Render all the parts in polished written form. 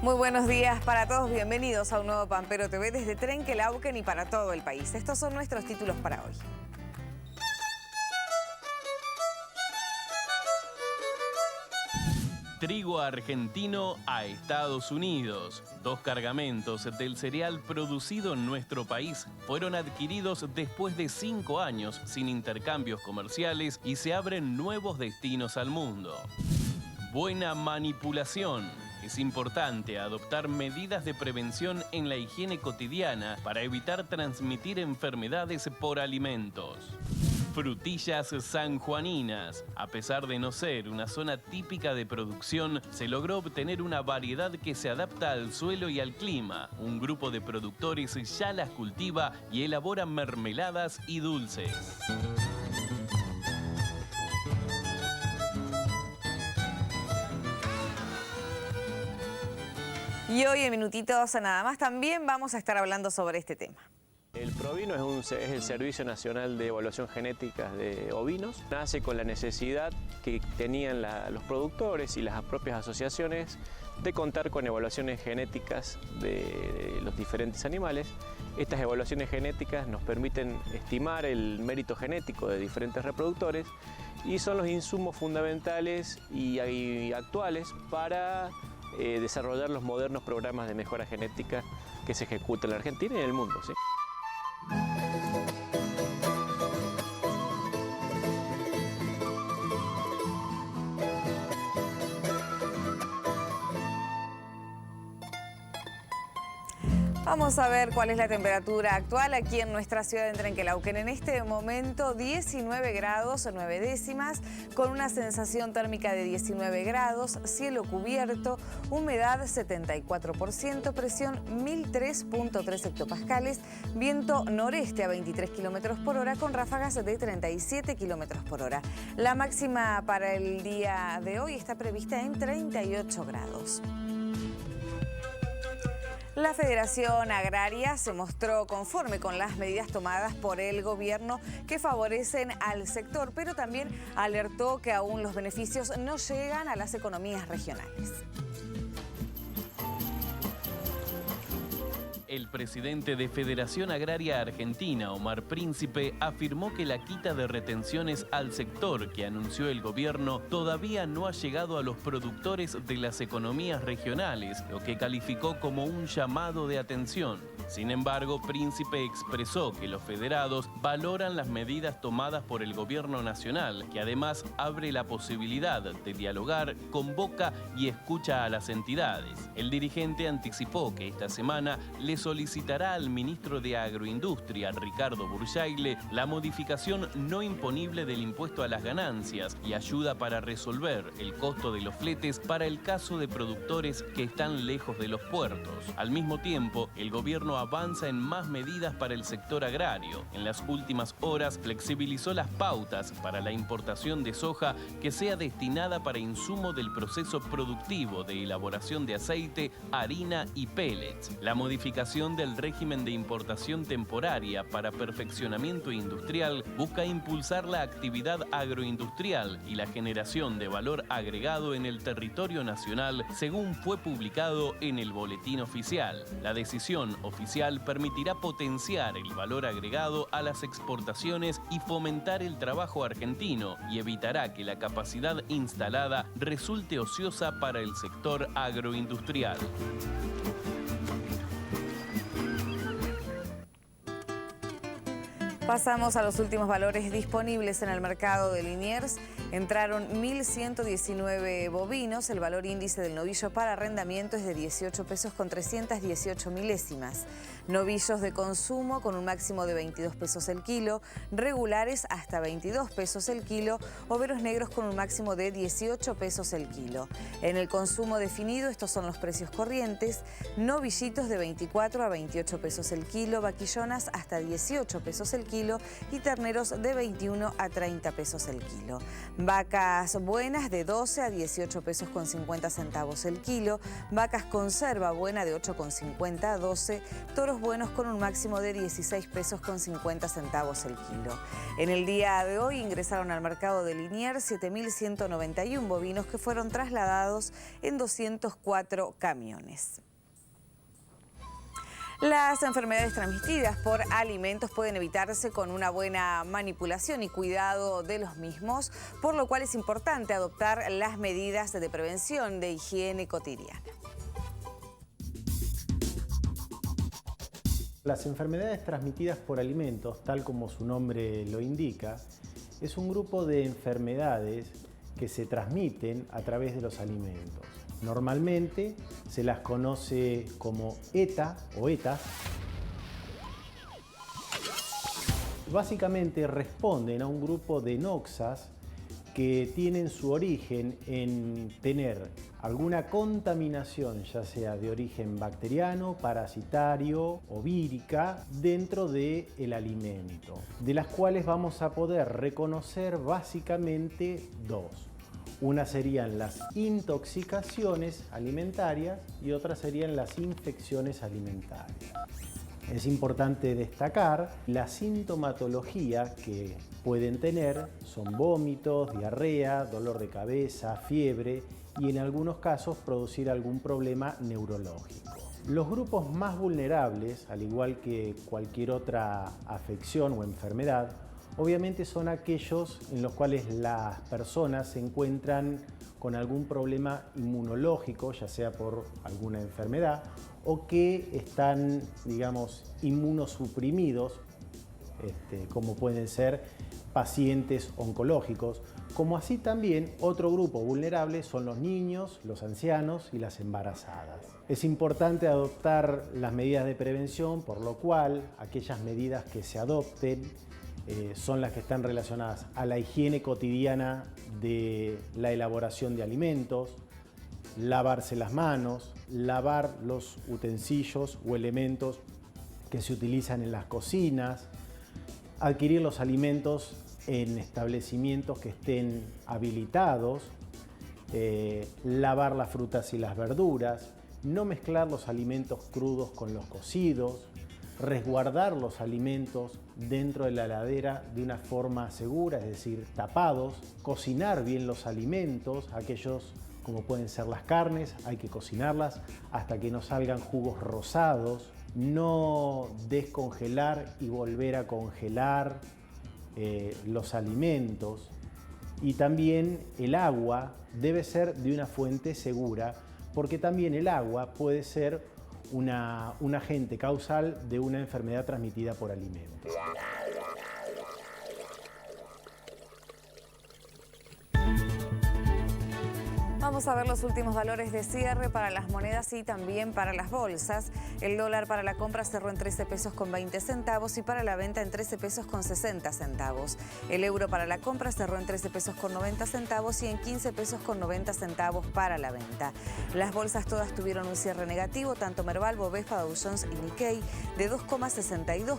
Muy buenos días para todos, bienvenidos a un nuevo Pampero TV desde Trenquelauquen y para todo el país. Estos son nuestros títulos para hoy. Trigo argentino a Estados Unidos. 2 cargamentos del cereal producido en nuestro país fueron adquiridos después de 5 años sin intercambios comerciales y se abren nuevos destinos al mundo. Buena manipulación. Es importante adoptar medidas de prevención en la higiene cotidiana para evitar transmitir enfermedades por alimentos. Frutillas sanjuaninas. A pesar de no ser una zona típica de producción, se logró obtener una variedad que se adapta al suelo y al clima. Un grupo de productores ya las cultiva y elabora mermeladas y dulces. Y hoy en Minutitos nada más también vamos a estar hablando sobre este tema. El Provino es el Servicio Nacional de Evaluación Genética de Ovinos. Nace con la necesidad que tenían los productores y las propias asociaciones de contar con evaluaciones genéticas de los diferentes animales. Estas evaluaciones genéticas nos permiten estimar el mérito genético de diferentes reproductores y son los insumos fundamentales y actuales para desarrollar los modernos programas de mejora genética que se ejecutan en la Argentina y en el mundo, ¿sí? Vamos a ver cuál es la temperatura actual aquí en nuestra ciudad de Trenquelauquen. En este momento 19 grados 9 décimas, con una sensación térmica de 19 grados, cielo cubierto, humedad 74%, presión 1003.3 hectopascales, viento noreste a 23 kilómetros por hora con ráfagas de 37 kilómetros por hora. La máxima para el día de hoy está prevista en 38 grados. La Federación Agraria se mostró conforme con las medidas tomadas por el gobierno que favorecen al sector, pero también alertó que aún los beneficios no llegan a las economías regionales. El presidente de Federación Agraria Argentina, Omar Príncipe, afirmó que la quita de retenciones al sector que anunció el gobierno todavía no ha llegado a los productores de las economías regionales, lo que calificó como un llamado de atención. Sin embargo, Príncipe expresó que los federados valoran las medidas tomadas por el gobierno nacional, que además abre la posibilidad de dialogar, convoca y escucha a las entidades. El dirigente anticipó que esta semana le solicitará al ministro de Agroindustria, Ricardo Burjaile, la modificación no imponible del impuesto a las ganancias y ayuda para resolver el costo de los fletes para el caso de productores que están lejos de los puertos. Al mismo tiempo, el gobierno avanza en más medidas para el sector agrario. En las últimas horas flexibilizó las pautas para la importación de soja que sea destinada para insumo del proceso productivo de elaboración de aceite, harina y pellets. La modificación del régimen de importación temporaria para perfeccionamiento industrial busca impulsar la actividad agroindustrial y la generación de valor agregado en el territorio nacional, según fue publicado en el Boletín Oficial. La decisión oficial permitirá potenciar el valor agregado a las exportaciones y fomentar el trabajo argentino y evitará que la capacidad instalada resulte ociosa para el sector agroindustrial. Pasamos a los últimos valores disponibles en el mercado de Liniers. Entraron 1.119 bovinos. El valor índice del novillo para arrendamiento es de 18 pesos con 318 milésimas. Novillos de consumo con un máximo de 22 pesos el kilo. Regulares hasta 22 pesos el kilo. Overos negros con un máximo de 18 pesos el kilo. En el consumo definido, estos son los precios corrientes. Novillitos de 24 a 28 pesos el kilo. Vaquillonas hasta 18 pesos el kilo. Y terneros de 21 a 30 pesos el kilo. Vacas buenas de 12 a 18 pesos con 50 centavos el kilo. Vacas conserva buena de 8,50 a 12. Toros los buenos con un máximo de 16 pesos con 50 centavos el kilo. En el día de hoy ingresaron al mercado de Liniers 7.191 bovinos que fueron trasladados en 204 camiones. Las enfermedades transmitidas por alimentos pueden evitarse con una buena manipulación y cuidado de los mismos, por lo cual es importante adoptar las medidas de prevención de higiene cotidiana. Las enfermedades transmitidas por alimentos, tal como su nombre lo indica, es un grupo de enfermedades que se transmiten a través de los alimentos. Normalmente se las conoce como ETA o ETAs. Básicamente responden a un grupo de noxas que tienen su origen en tener alguna contaminación, ya sea de origen bacteriano, parasitario o vírica, dentro del alimento, de las cuales vamos a poder reconocer básicamente dos. Una serían las intoxicaciones alimentarias y otra serían las infecciones alimentarias. Es importante destacar la sintomatología que pueden tener son vómitos, diarrea, dolor de cabeza, fiebre y en algunos casos producir algún problema neurológico. Los grupos más vulnerables, al igual que cualquier otra afección o enfermedad, obviamente son aquellos en los cuales las personas se encuentran con algún problema inmunológico, ya sea por alguna enfermedad, o que están, digamos, inmunosuprimidos, como pueden ser pacientes oncológicos, como así también otro grupo vulnerable son los niños, los ancianos y las embarazadas. Es importante adoptar las medidas de prevención, por lo cual aquellas medidas que se adopten son las que están relacionadas a la higiene cotidiana de la elaboración de alimentos, lavarse las manos, lavar los utensilios o elementos que se utilizan en las cocinas, adquirir los alimentos en establecimientos que estén habilitados, lavar las frutas y las verduras, no mezclar los alimentos crudos con los cocidos, resguardar los alimentos dentro de la heladera de una forma segura, es decir, tapados, cocinar bien los alimentos, aquellos como pueden ser las carnes, hay que cocinarlas hasta que no salgan jugos rosados, no descongelar y volver a congelar los alimentos, y también el agua debe ser de una fuente segura, porque también el agua puede ser un agente causal de una enfermedad transmitida por alimentos. Vamos a ver los últimos valores de cierre para las monedas y también para las bolsas. El dólar para la compra cerró en 13 pesos con 20 centavos y para la venta en 13 pesos con 60 centavos. El euro para la compra cerró en 13 pesos con 90 centavos y en 15 pesos con 90 centavos para la venta. Las bolsas todas tuvieron un cierre negativo, tanto Merval, Bovespa, Dow Jones y Nikkei, de 2,62%,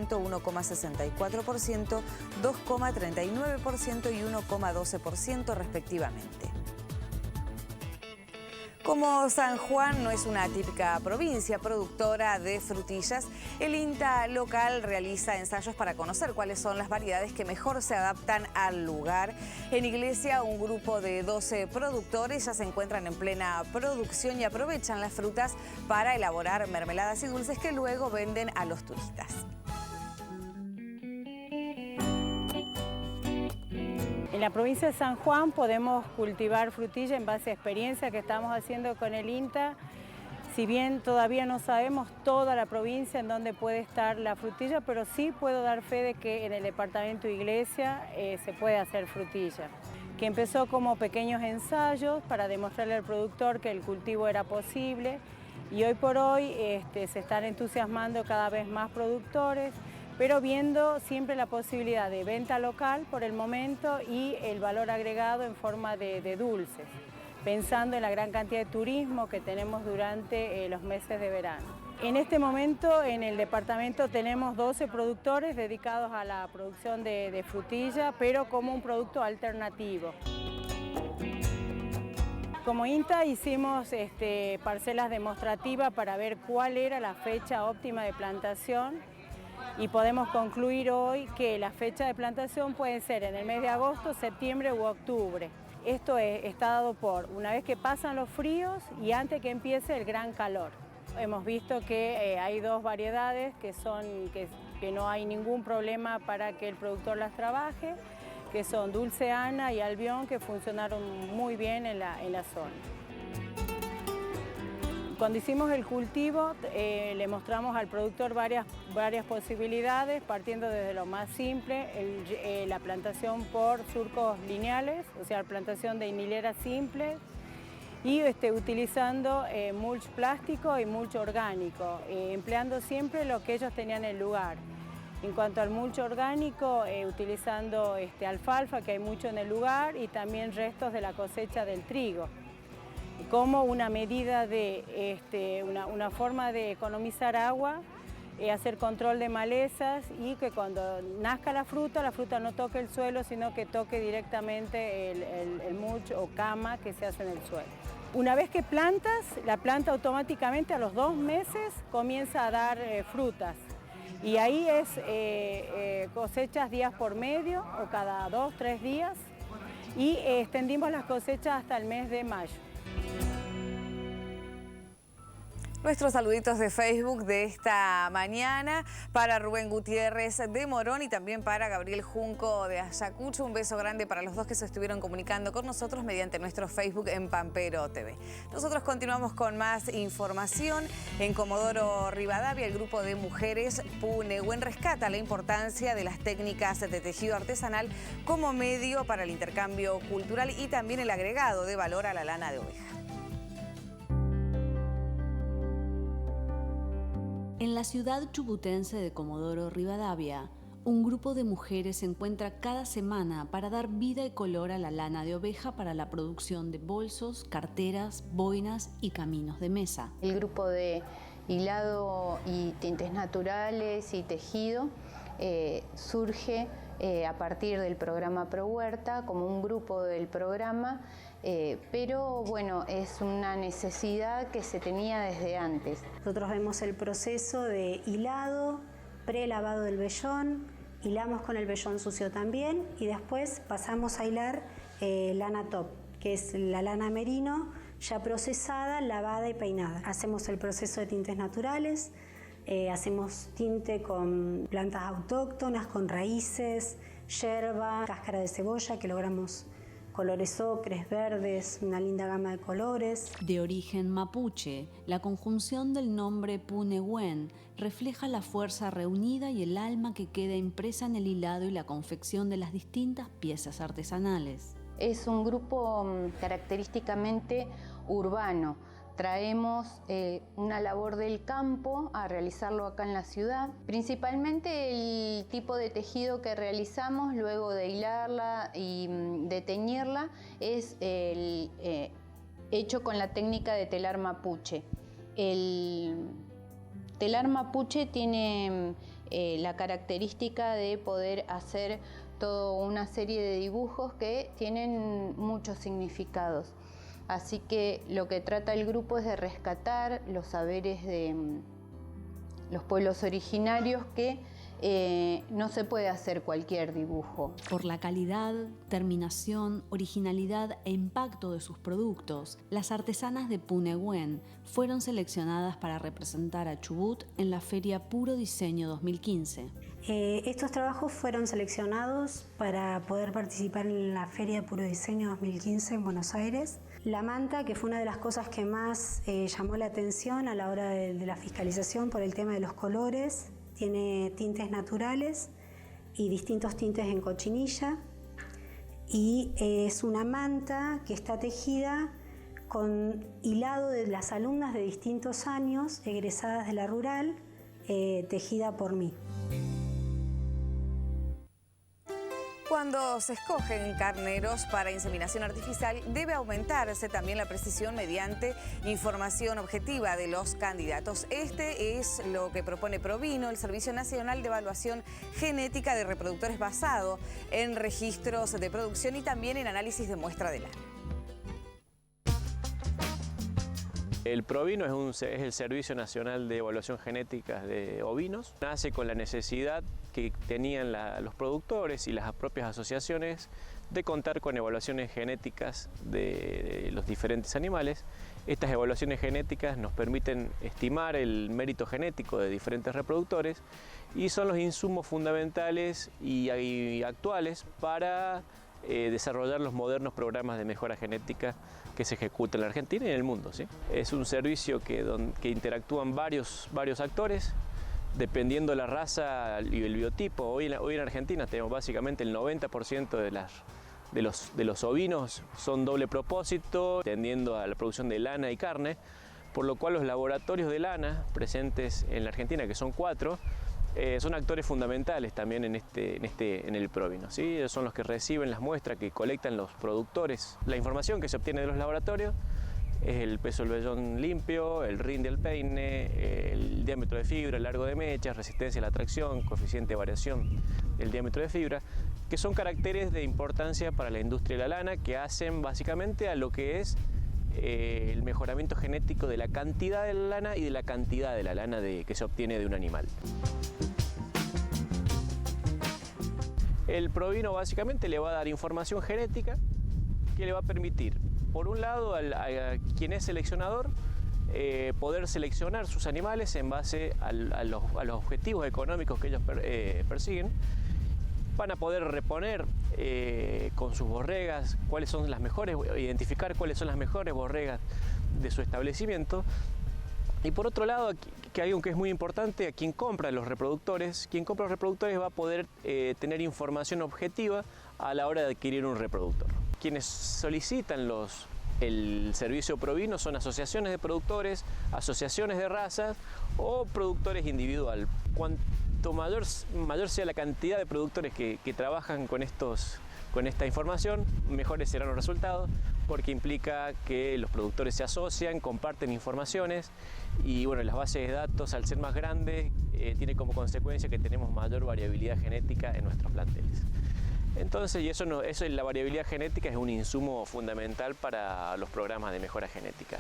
1,64%, 2,39% y 1,12% respectivamente. Como San Juan no es una típica provincia productora de frutillas, el INTA local realiza ensayos para conocer cuáles son las variedades que mejor se adaptan al lugar. En Iglesia, un grupo de 12 productores ya se encuentran en plena producción y aprovechan las frutas para elaborar mermeladas y dulces que luego venden a los turistas. En la provincia de San Juan podemos cultivar frutilla en base a experiencia que estamos haciendo con el INTA. Si bien todavía no sabemos toda la provincia en donde puede estar la frutilla, pero sí puedo dar fe de que en el departamento de Iglesia se puede hacer frutilla. Que empezó como pequeños ensayos para demostrarle al productor que el cultivo era posible y hoy por hoy se están entusiasmando cada vez más productores, pero viendo siempre la posibilidad de venta local por el momento y el valor agregado en forma de dulces, pensando en la gran cantidad de turismo que tenemos durante los meses de verano. En este momento en el departamento tenemos 12 productores dedicados a la producción de frutilla, pero como un producto alternativo. Como INTA hicimos parcelas demostrativas para ver cuál era la fecha óptima de plantación y podemos concluir hoy que la fecha de plantación puede ser en el mes de agosto, septiembre u octubre. Esto está dado por una vez que pasan los fríos y antes que empiece el gran calor. Hemos visto que hay dos variedades que no hay ningún problema para que el productor las trabaje, que son Dulce Ana y Albión, que funcionaron muy bien en la zona. Cuando hicimos el cultivo, le mostramos al productor varias posibilidades, partiendo desde lo más simple, la plantación por surcos lineales, o sea, la plantación de hileras simples, y utilizando mulch plástico y mulch orgánico, empleando siempre lo que ellos tenían en el lugar. En cuanto al mulch orgánico, utilizando alfalfa, que hay mucho en el lugar, y también restos de la cosecha del trigo, como una medida de, una forma de economizar agua, hacer control de malezas y que cuando nazca la fruta no toque el suelo, sino que toque directamente el mulch o cama que se hace en el suelo. Una vez que plantas, la planta automáticamente a los 2 meses comienza a dar frutas. Y ahí es cosechas días por medio o cada 2 o 3 días y extendimos las cosechas hasta el mes de mayo. Nuestros saluditos de Facebook de esta mañana para Rubén Gutiérrez de Morón y también para Gabriel Junco de Ayacucho. Un beso grande para los dos que se estuvieron comunicando con nosotros mediante nuestro Facebook en Pampero TV. Nosotros continuamos con más información. En Comodoro Rivadavia, el grupo de mujeres Punehuen rescata la importancia de las técnicas de tejido artesanal como medio para el intercambio cultural y también el agregado de valor a la lana de oveja. En la ciudad chubutense de Comodoro Rivadavia, un grupo de mujeres se encuentra cada semana para dar vida y color a la lana de oveja para la producción de bolsos, carteras, boinas y caminos de mesa. El grupo de hilado y tintes naturales y tejido surge a partir del programa Pro Huerta como un grupo del programa, pero bueno, es una necesidad que se tenía desde antes. Nosotros vemos el proceso de hilado, prelavado del vellón, hilamos con el vellón sucio también y después pasamos a hilar lana top, que es la lana merino ya procesada, lavada y peinada. Hacemos el proceso de tintes naturales, hacemos tinte con plantas autóctonas, con raíces, yerba, cáscara de cebolla, que logramos colores ocres, verdes, una linda gama de colores. De origen mapuche, la conjunción del nombre Punehuen refleja la fuerza reunida y el alma que queda impresa en el hilado y la confección de las distintas piezas artesanales. Es un grupo característicamente urbano. Traemos una labor del campo a realizarlo acá en la ciudad. Principalmente el tipo de tejido que realizamos luego de hilarla y de teñirla es hecho con la técnica de telar mapuche. El telar mapuche tiene la característica de poder hacer toda una serie de dibujos que tienen muchos significados. Así que lo que trata el grupo es de rescatar los saberes de los pueblos originarios que no se puede hacer cualquier dibujo. Por la calidad, terminación, originalidad e impacto de sus productos, las artesanas de Punehuen fueron seleccionadas para representar a Chubut en la Feria Puro Diseño 2015. Estos trabajos fueron seleccionados para poder participar en la Feria Puro Diseño 2015 en Buenos Aires. La manta, que fue una de las cosas que más llamó la atención a la hora de la fiscalización por el tema de los colores, tiene tintes naturales y distintos tintes en cochinilla y es una manta que está tejida con hilado de las alumnas de distintos años egresadas de la rural, tejida por mí. Cuando se escogen carneros para inseminación artificial, debe aumentarse también la precisión mediante información objetiva de los candidatos. Este es lo que propone Provino, el Servicio Nacional de Evaluación Genética de Reproductores basado en registros de producción y también en análisis de muestra de lana. El Provino es el Servicio Nacional de Evaluación Genética de Ovinos. Nace con la necesidad que tenían los productores y las propias asociaciones de contar con evaluaciones genéticas de los diferentes animales. Estas evaluaciones genéticas nos permiten estimar el mérito genético de diferentes reproductores y son los insumos fundamentales y actuales para desarrollar los modernos programas de mejora genética que se ejecutan en la Argentina y en el mundo, ¿sí? Es un servicio que interactúan varios actores, dependiendo de la raza y el biotipo. Hoy en Argentina tenemos básicamente el 90% de los ovinos son doble propósito, tendiendo a la producción de lana y carne, por lo cual los laboratorios de lana presentes en la Argentina, que son 4, son actores fundamentales también en el Provino, ¿sí? Ellos son los que reciben las muestras que colectan los productores. La información que se obtiene de los laboratorios es el peso del vellón limpio, el RIN del peine, el diámetro de fibra, el largo de mechas, resistencia a la tracción, coeficiente de variación del diámetro de fibra, que son caracteres de importancia para la industria de la lana, que hacen básicamente a lo que es el mejoramiento genético de la cantidad de la lana y de la cantidad de la lana que se obtiene de un animal. El Provino básicamente le va a dar información genética que le va a permitir, por un lado, a quien es seleccionador, poder seleccionar sus animales en base a los objetivos económicos que ellos persiguen. Van a poder reponer con sus borregas cuáles son las mejores, identificar cuáles son las mejores borregas de su establecimiento. Y por otro lado, que algo que es muy importante, a quien compra los reproductores va a poder tener información objetiva a la hora de adquirir un reproductor. Quienes solicitan el servicio Provino son asociaciones de productores, asociaciones de razas o productores individual. Cuanto mayor sea la cantidad de productores que trabajan con esta información, mejores serán los resultados, porque implica que los productores se asocian, comparten informaciones y bueno, las bases de datos, al ser más grandes, tiene como consecuencia que tenemos mayor variabilidad genética en nuestros planteles. Entonces, la variabilidad genética es un insumo fundamental para los programas de mejora genética.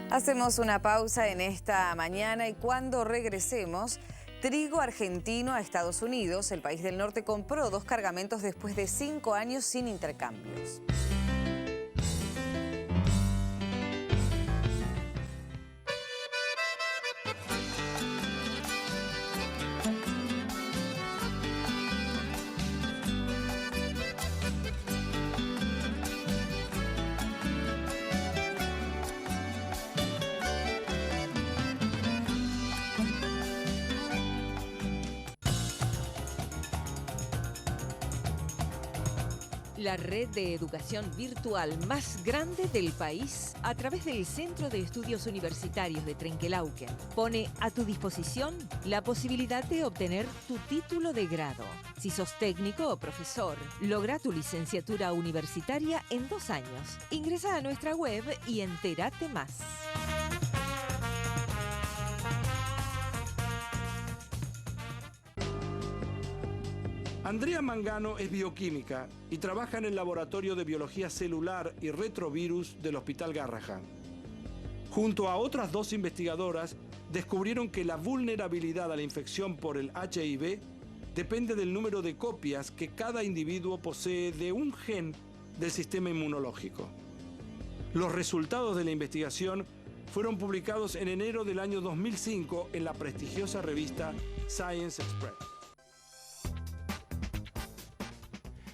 Hacemos una pausa en esta mañana y cuando regresemos, trigo argentino a Estados Unidos. El país del norte compró 2 cargamentos después de 5 años sin intercambios. La red de educación virtual más grande del país, a través del Centro de Estudios Universitarios de Trenquelauquen, pone a tu disposición la posibilidad de obtener tu título de grado. Si sos técnico o profesor, logra tu licenciatura universitaria en 2 años. Ingresa a nuestra web y entérate más. Andrea Mangano es bioquímica y trabaja en el Laboratorio de Biología Celular y Retrovirus del Hospital Garrahan. Junto a otras 2 investigadoras, descubrieron que la vulnerabilidad a la infección por el HIV depende del número de copias que cada individuo posee de un gen del sistema inmunológico. Los resultados de la investigación fueron publicados en enero del año 2005 en la prestigiosa revista Science Express.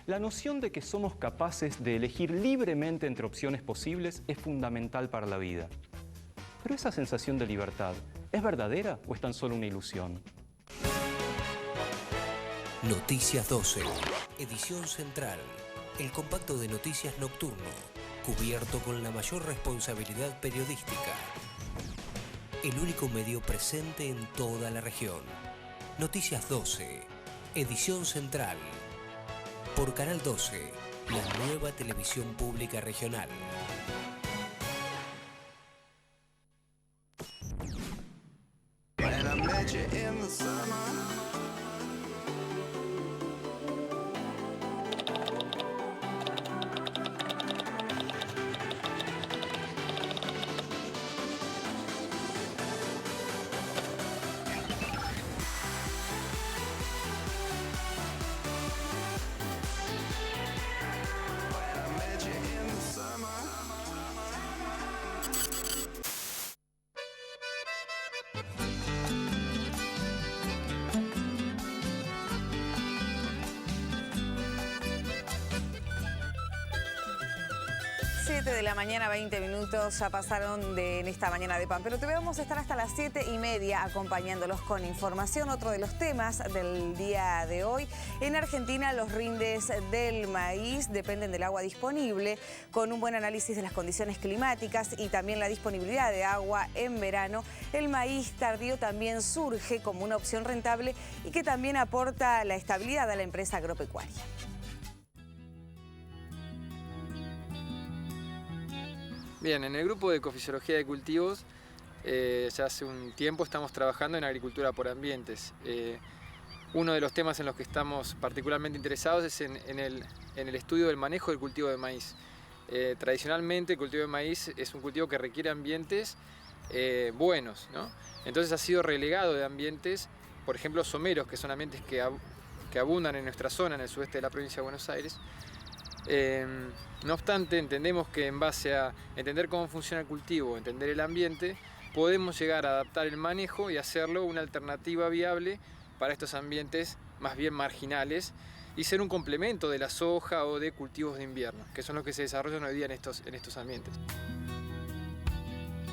La noción de que somos capaces de elegir libremente entre opciones posibles es fundamental para la vida. Pero esa sensación de libertad, ¿es verdadera o es tan solo una ilusión? Noticias 12, edición central, el compacto de noticias nocturno, cubierto con la mayor responsabilidad periodística. El único medio presente en toda la región. Noticias 12, edición central. Por Canal 12, la nueva televisión pública regional. 7 de la mañana, 20 minutos ya pasaron en esta mañana de pan, pero te vamos a estar hasta las 7:30 acompañándolos con información. Otro de los temas del día de hoy: en Argentina los rindes del maíz dependen del agua disponible. Con un buen análisis de las condiciones climáticas y también la disponibilidad de agua en verano, el maíz tardío también surge como una opción rentable y que también aporta la estabilidad a la empresa agropecuaria. Bien, en el grupo de ecofisiología de cultivos ya hace un tiempo estamos trabajando en agricultura por ambientes. Uno de los temas en los que estamos particularmente interesados es en el estudio del manejo del cultivo de maíz. Tradicionalmente el cultivo de maíz es un cultivo que requiere ambientes buenos, ¿no? Entonces ha sido relegado de ambientes, por ejemplo, someros, que son ambientes que abundan en nuestra zona, en el sudeste de la provincia de Buenos Aires. No obstante, entendemos que en base a entender cómo funciona el cultivo, entender el ambiente, podemos llegar a adaptar el manejo y hacerlo una alternativa viable para estos ambientes más bien marginales y ser un complemento de la soja o de cultivos de invierno, que son los que se desarrollan hoy día en estos ambientes.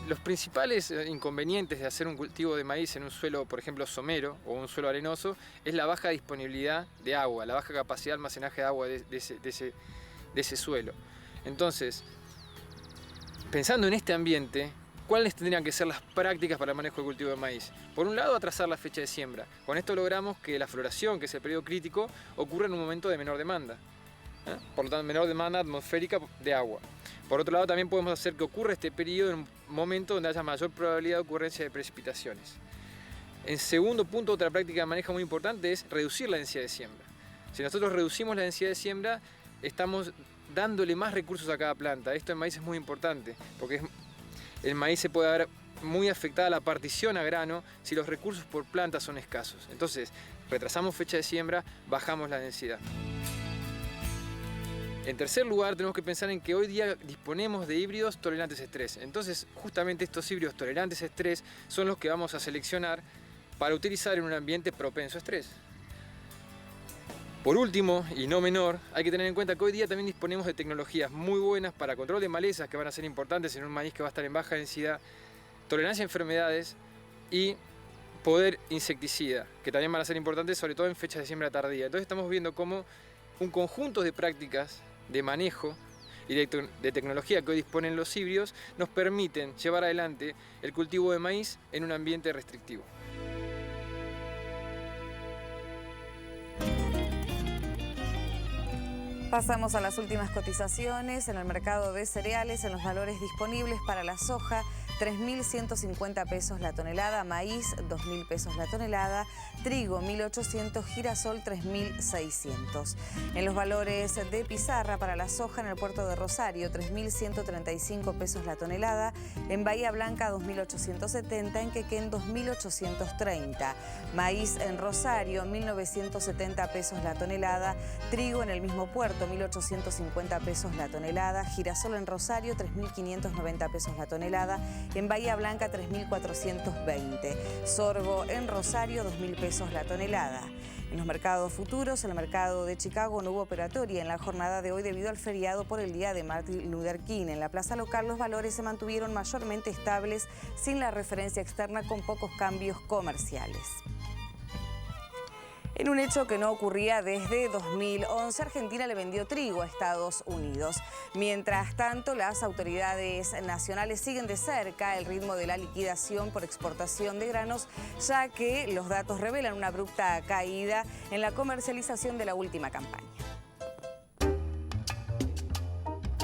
Los principales inconvenientes de hacer un cultivo de maíz en un suelo, por ejemplo, somero o un suelo arenoso, es la baja disponibilidad de agua, la baja capacidad de almacenaje de agua de ese suelo. Entonces, pensando en este ambiente, ¿cuáles tendrían que ser las prácticas para el manejo del cultivo de maíz? Por un lado, atrasar la fecha de siembra. Con esto logramos que la floración, que es el periodo crítico, ocurra en un momento de menor demanda. Por lo tanto, menor demanda atmosférica de agua. Por otro lado, también podemos hacer que ocurra este periodo en un momento donde haya mayor probabilidad de ocurrencia de precipitaciones. En segundo punto, otra práctica de manejo muy importante es reducir la densidad de siembra. Si nosotros reducimos la densidad de siembra, estamos dándole más recursos a cada planta. Esto en maíz es muy importante, porque el maíz se puede ver muy afectada la partición a grano si los recursos por planta son escasos. Entonces, retrasamos fecha de siembra, bajamos la densidad. En tercer lugar, tenemos que pensar en que hoy día disponemos de híbridos tolerantes a estrés. Entonces, justamente estos híbridos tolerantes a estrés son los que vamos a seleccionar para utilizar en un ambiente propenso a estrés. Por último, y no menor, hay que tener en cuenta que hoy día también disponemos de tecnologías muy buenas para control de malezas, que van a ser importantes en un maíz que va a estar en baja densidad, tolerancia a enfermedades y poder insecticida, que también van a ser importantes sobre todo en fechas de siembra tardía. Entonces estamos viendo cómo un conjunto de prácticas de manejo y de tecnología que hoy disponen los híbridos nos permiten llevar adelante el cultivo de maíz en un ambiente restrictivo. Pasamos a las últimas cotizaciones en el mercado de cereales. En los valores disponibles para la soja: 3.150 pesos la tonelada, maíz 2.000 pesos la tonelada, trigo 1.800, girasol 3.600. En los valores de pizarra para la soja en el puerto de Rosario: 3.135 pesos la tonelada, en Bahía Blanca 2.870, en Quequén 2.830. Maíz en Rosario 1.970 pesos la tonelada, trigo en el mismo puerto 1.850 pesos la tonelada, girasol en Rosario 3.590 pesos la tonelada, en Bahía Blanca 3.420. Sorgo en Rosario 2.000 pesos la tonelada. En los mercados futuros, el mercado de Chicago no hubo operatoria en la jornada de hoy debido al feriado por el día de Martin Luther King. En la plaza local los valores se mantuvieron mayormente estables sin la referencia externa, con pocos cambios comerciales. En un hecho que no ocurría desde 2011, Argentina le vendió trigo a Estados Unidos. Mientras tanto, las autoridades nacionales siguen de cerca el ritmo de la liquidación por exportación de granos, ya que los datos revelan una abrupta caída en la comercialización de la última campaña.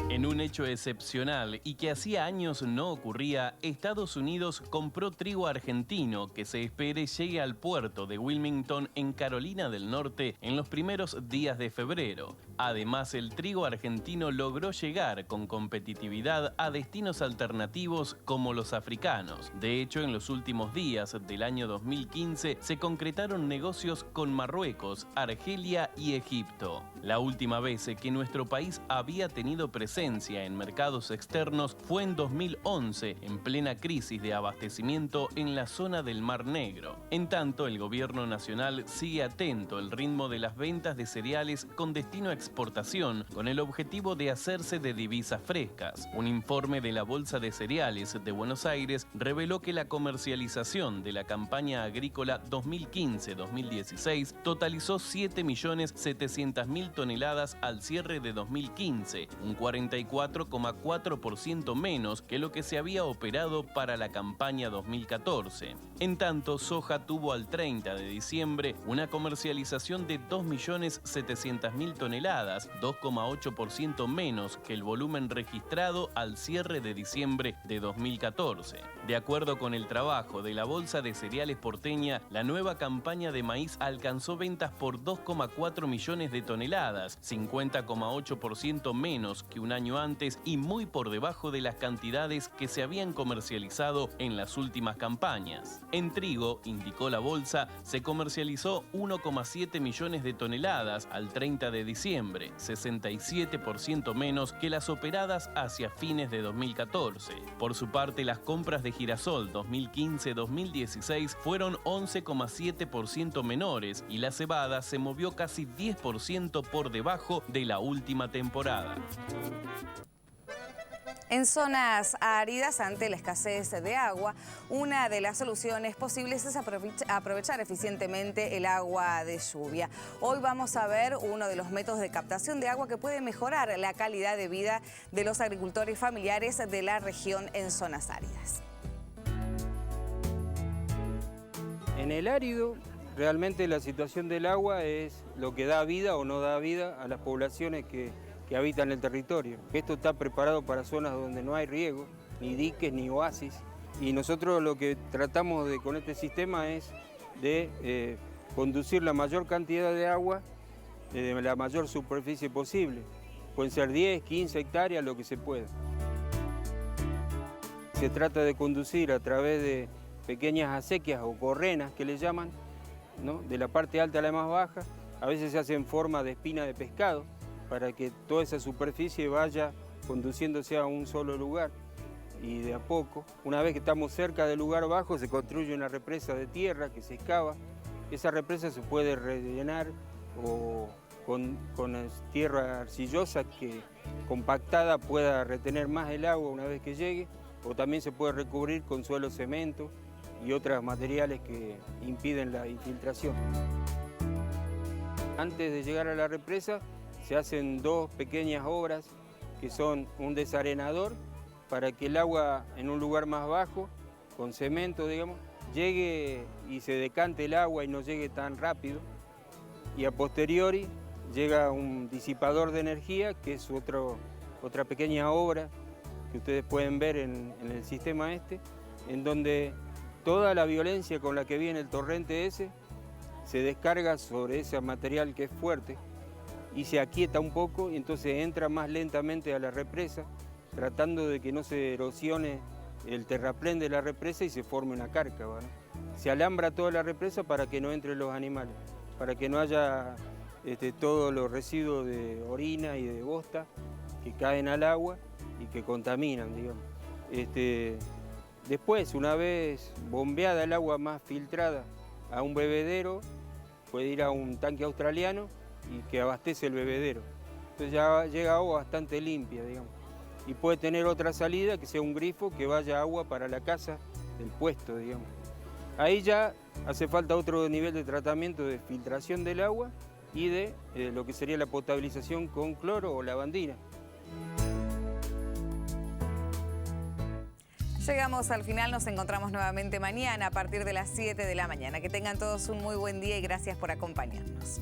En un hecho excepcional y que hacía años no ocurría, Estados Unidos compró trigo argentino que se espere llegue al puerto de Wilmington, en Carolina del Norte, en los primeros días de febrero. Además, el trigo argentino logró llegar con competitividad a destinos alternativos como los africanos. De hecho, en los últimos días del año 2015 se concretaron negocios con Marruecos, Argelia y Egipto. La última vez que nuestro país había tenido presencia en mercados externos fue en 2011, en plena crisis de abastecimiento en la zona del Mar Negro. En tanto, el gobierno nacional sigue atento al ritmo de las ventas de cereales con destino a exportación exportación con el objetivo de hacerse de divisas frescas. Un informe de la Bolsa de Cereales de Buenos Aires reveló que la comercialización de la campaña agrícola 2015-2016 totalizó 7.700.000 toneladas al cierre de 2015, un 44,4% menos que lo que se había operado para la campaña 2014. En tanto, soja tuvo al 30 de diciembre una comercialización de 2.700.000 toneladas, 2,8% menos que el volumen registrado al cierre de diciembre de 2014. De acuerdo con el trabajo de la Bolsa de Cereales porteña, la nueva campaña de maíz alcanzó ventas por 2,4 millones de toneladas, 50,8% menos que un año antes y muy por debajo de las cantidades que se habían comercializado en las últimas campañas. En trigo, indicó la bolsa, se comercializó 1,7 millones de toneladas al 30 de diciembre, 67% menos que las operadas hacia fines de 2014. Por su parte, las compras de girasol 2015-2016 fueron 11,7% menores y la cebada se movió casi 10% por debajo de la última temporada. En zonas áridas, ante la escasez de agua, una de las soluciones posibles es aprovechar eficientemente el agua de lluvia. Hoy vamos a ver uno de los métodos de captación de agua que puede mejorar la calidad de vida de los agricultores familiares de la región en zonas áridas. En el árido, realmente la situación del agua es lo que da vida o no da vida a las poblaciones que habitan el territorio. Esto está preparado para zonas donde no hay riego, ni diques, ni oasis. Y nosotros lo que tratamos con este sistema es de conducir la mayor cantidad de agua de la mayor superficie posible. Pueden ser 10, 15 hectáreas, lo que se pueda. Se trata de conducir a través de pequeñas acequias o correnas que le llaman, ¿no? De la parte alta a la más baja. A veces se hace en forma de espina de pescado, para que toda esa superficie vaya conduciéndose a un solo lugar. Y de a poco, una vez que estamos cerca del lugar bajo, se construye una represa de tierra que se excava. Esa represa se puede rellenar o con tierra arcillosa que compactada pueda retener más el agua una vez que llegue, o también se puede recubrir con suelo cemento y otros materiales que impiden la infiltración. Antes de llegar a la represa, se hacen dos pequeñas obras que son un desarenador para que el agua en un lugar más bajo, con cemento, digamos, llegue y se decante el agua y no llegue tan rápido. Y a posteriori llega un disipador de energía, que es otra pequeña obra que ustedes pueden ver en el sistema en donde toda la violencia con la que viene el torrente ese se descarga sobre ese material que es fuerte y se aquieta un poco y entonces entra más lentamente a la represa, tratando de que no se erosione el terraplén de la represa y se forme una cárcava, ¿no? Se alambra toda la represa para que no entren los animales, para que no haya todos los residuos de orina y de bosta que caen al agua y que contaminan, digamos. Después, una vez bombeada el agua más filtrada a un bebedero, puede ir a un tanque australiano y que abastece el bebedero. Entonces ya llega agua bastante limpia, digamos. Y puede tener otra salida que sea un grifo que vaya agua para la casa del puesto, digamos. Ahí ya hace falta otro nivel de tratamiento de filtración del agua y de lo que sería la potabilización con cloro o lavandina. Llegamos al final, nos encontramos nuevamente mañana a partir de las 7 de la mañana. Que tengan todos un muy buen día y gracias por acompañarnos.